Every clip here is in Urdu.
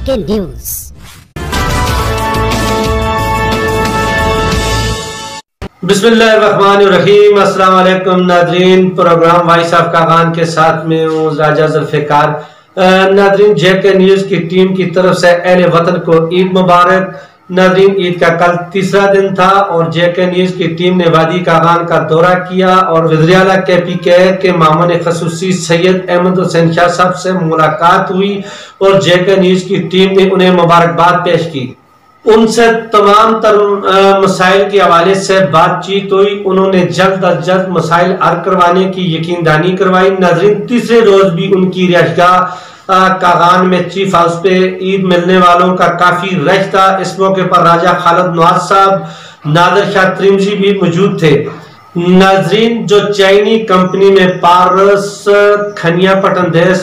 کے نیوز۔ بسم اللہ الرحمن الرحیم۔ السلام علیکم ناظرین، پروگرام وائس آف کاغان کے ساتھ میں ہوں راجہ ذوالفقار۔ ناظرین، کے نیوز کی ٹیم کی طرف سے اہل وطن کو عید مبارک۔ ناظرین، عید کا کل تیسرا دن تھا اور کے نیوز کی ٹیم نے وادی کاغان کا دورہ کیا اور وزیر اعلیٰ کے معاون خصوصی سید احمد حسین شاہ صاحب سے ملاقات ہوئی اور کے نیوز کی ٹیم نے انہیں مبارکباد پیش کی۔ ان سے تمام تر مسائل کے حوالے سے بات چیت ہوئی۔ انہوں نے جلد از جلد مسائل حل کروانے کی یقین دہانی کروائی۔ ناظرین، تیسرے روز بھی ان کی رہائش گاہ کاغان میں چیف ہاؤس پہ عید ملنے والوں کا کافی رش تھا۔ اس موقع پر راجہ خالد نواز صاحب، نادر شاہ ترمزی بھی موجود تھے۔ ناظرین، جو چائنی کمپنی میں پارس، کھنیاں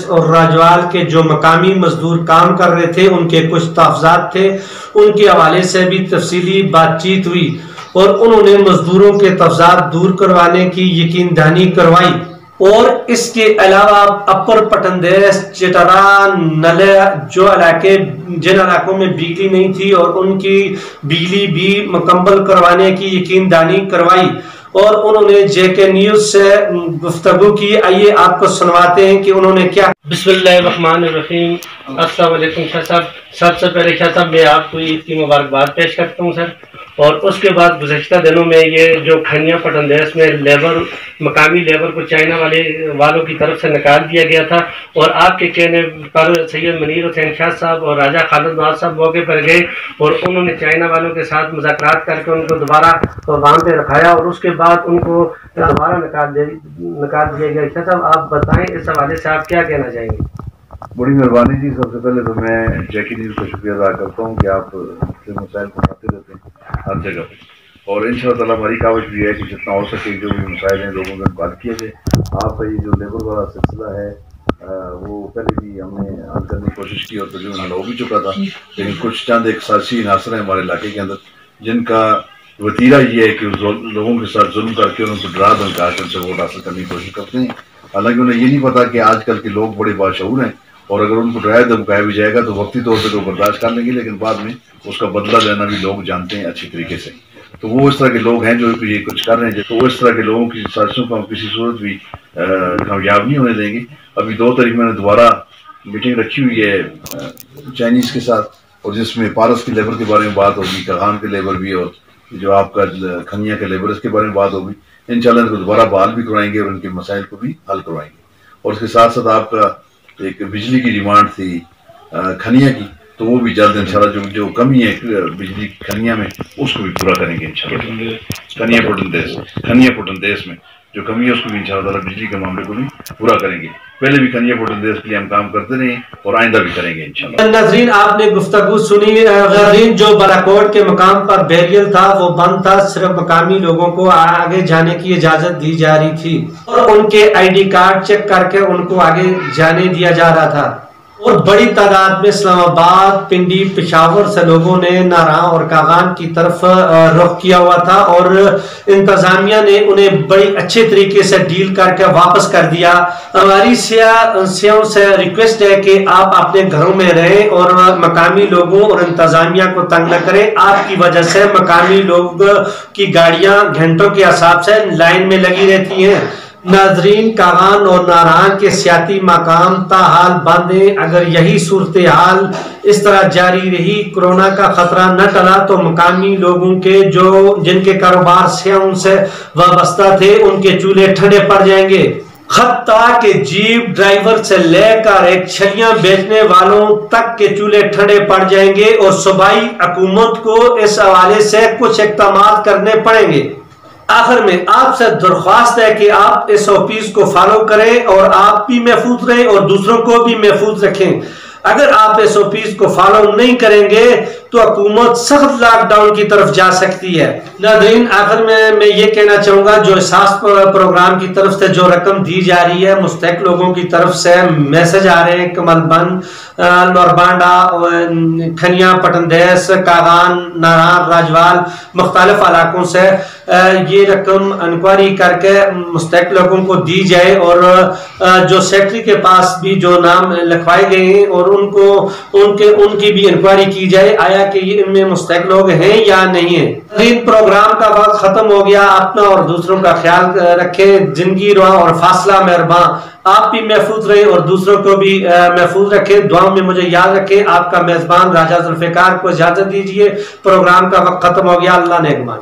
اور راجوال کے جو مقامی مزدور کام کر رہے تھے، ان کے کچھ تحفظات تھے، ان کے حوالے سے بھی تفصیلی بات چیت ہوئی اور انہوں نے مزدوروں کے تحفظات دور کروانے کی یقین دہانی کروائی۔ اور اس کے علاوہ اپر پٹندیس، چٹرا، نلے، جن علاقوں میں بجلی نہیں تھی اور ان کی بجلی بھی مکمل کروانے کی یقین دہانی کروائی اور انہوں نے کے نیوز سے گفتگو کی۔ آئیے آپ کو سنواتے ہیں کہ انہوں نے کیا۔ بسم اللہ الرحمن الرحیم۔ السلام علیکم شاہ صاحب۔ سب سے پہلے شاہ صاحب میں آپ کو عید کی مبارکباد پیش کرتا ہوں سر۔ اور اس کے بعد گزشتہ دنوں میں یہ جو کھنیاں پٹندیس میں مقامی لیبر کو چائنہ والوں کی طرف سے نکال دیا گیا تھا اور آپ کے کہنے پر سید منیر حسین شاہ صاحب اور راجہ خالد نواز صاحب موقع پر گئے اور انہوں نے چائنہ والوں کے ساتھ مذاکرات کر کے ان کو دوبارہ وہاں پہ رکھایا اور اس کے بعد ان کو دوبارہ نکال دیا گیا۔ شاہ صاحب آپ بتائیں اس حوالے سے آپ کیا کہنا چاہیں گے؟ بڑی مہربانی جی۔ سب سے پہلے تو میں کے نیوز کا شکریہ ادا کرتا ہوں کہ آپ مسائل کو اٹھاتے رہتے ہیں ہر جگہ پہ، اور ان شاء اللہ ہماری کاوش بھی ہے کہ جتنا ہو سکے جو بھی مسائل ہیں لوگوں میں بات کیا جائے۔ آپ کا یہ جو لیبر والا سلسلہ ہے وہ پہلے بھی ہم نے حل کرنے کی کوشش کی اور تجربہ حل ہو بھی چکا تھا، لیکن کچھ چند ایک سیاسی عناصر ہیں ہمارے علاقے کے اندر جن کا وتیرہ یہ ہے کہ لوگوں کے ساتھ ظلم کر کے ان کو ڈرا دھمکا کر سے ووٹ حاصل کرنے کی کوشش کرتے ہیں۔ حالانکہ انہیں یہ نہیں پتا کہ آج کل کے لوگ بڑے باشعور ہیں اور اگر ان کو ڈرایا دھمکایا بھی جائے گا تو وقتی طور پہ تو برداشت کر لیں گے، لیکن بعد میں اس کا بدلہ لینا بھی لوگ جانتے ہیں اچھی طریقے سے۔ تو وہ اس طرح کے لوگ ہیں جو یہ کچھ کر رہے ہیں، تو اس طرح کے لوگوں کی سازشوں کو ہم کسی صورت بھی کامیاب نہیں ہونے دیں گے۔ ابھی 2 تاریخ میں نے دوبارہ میٹنگ رکھی ہوئی ہے چائنیز کے ساتھ، اور جس میں پارس کے لیبر کے بارے میں بات ہوگی، کاغان کے لیبر بھی، اور جو آپ کا کھنیاں کے لیبر اس کے بارے میں بات ہوگی۔ انشاءاللہ ان کو دوبارہ بحال بھی کروائیں گے اور ان کے مسائل کو بھی حل کروائیں گے۔ اور اس کے ساتھ ساتھ آپ کا ایک بجلی کی ڈیمانڈ تھی کھنیاں کی، تو وہ بھی جلد انشاءاللہ جو کمی ہے بجلی کھنیاں میں اس کو بھی پورا کریں گے انشاءاللہ۔ کھنیاں پٹندیس میں جو کمی ہے اس کو بھی انشاءاللہ بجلی کے معاملے کو بھی پورا کریں گے۔ پہلے بھی کھنیاں پٹندیس کے لیے ہم کام کرتے رہے ہیں اور آئندہ بھی کریں گے انشاءاللہ۔ ناظرین، آپ نے گفتگو سنی۔ ناظرین، جو ملاقات کے مقام پر بیریل تھا وہ بند تھا، صرف مقامی لوگوں کو آگے جانے کی اجازت دی جا رہی تھی اور ان کے آئی ڈی کارڈ چیک کر کے ان کو آگے جانے دیا جا رہا تھا، اور بڑی تعداد میں اسلام آباد، پنڈی، پشاور سے لوگوں نے ناراں اور کاغان کی طرف رخ کیا ہوا تھا اور انتظامیہ نے انہیں بڑی اچھے طریقے سے ڈیل کر کے واپس کر دیا۔ ہماری سیاحوں سے ریکویسٹ ہے کہ آپ اپنے گھروں میں رہیں اور مقامی لوگوں اور انتظامیہ کو تنگ نہ کریں۔ آپ کی وجہ سے مقامی لوگ کی گاڑیاں گھنٹوں کے حساب سے لائن میں لگی رہتی ہیں۔ ناظرین، کاغان اور ناران کے سیاحتی مقام تاحال بند ہیں۔ اگر یہی صورتحال اس طرح جاری رہی، کرونا کا خطرہ نہ ٹلا، تو مقامی لوگوں کے جن کے کاروبار سیاحوں سے وابستہ تھے ان کے چولہے ٹھنڈے پڑ جائیں گے۔ حتیٰ کہ جیپ ڈرائیور سے لے کر ایک چھلیاں بیچنے والوں تک کے چولہے ٹھنڈے پڑ جائیں گے اور صوبائی حکومت کو اس حوالے سے کچھ اقدامات کرنے پڑیں گے۔ آخر میں آپ سے درخواست ہے کہ آپ SOPs کو فالو کریں اور آپ بھی محفوظ رہیں اور دوسروں کو بھی محفوظ رکھیں۔ اگر آپ SOPs کو فالو نہیں کریں گے تو حکومت سخت لاک ڈاؤن کی طرف جا سکتی ہے۔ ناظرین آخر میں یہ کہنا چاہوں گا، جو احساس پروگرام کی طرف سے جو رقم دی جا رہی ہے، مستحق لوگوں کی طرف سے میسج آ رہے ہیں، کمل بند، لوربانڈا، کھنیاں، پٹندیس، کاغان، ناران، راجوال، مختلف علاقوں سے یہ رقم انکوائری کر کے مستحق لوگوں کو دی جائے، اور جو سیکٹری کے پاس بھی جو نام لکھوائے گئے ہیں اور ان کی بھی انکوائری کی جائے، آیا کہ یہ ان میں مستحق لوگ ہیں یا نہیں ہیں۔ پروگرام کا وقت ختم ہو گیا، اپنا اور دوسروں کا خیال رکھیں، زندگی رواں اور فاصلہ مہرباں، آپ بھی محفوظ رہیں اور دوسروں کو بھی محفوظ رکھیں، دعاؤں میں مجھے یاد رکھیں۔ آپ کا میزبان راجہ ذوالفقار کو اجازت دیجیے، پروگرام کا وقت ختم ہو گیا، اللہ نے امان۔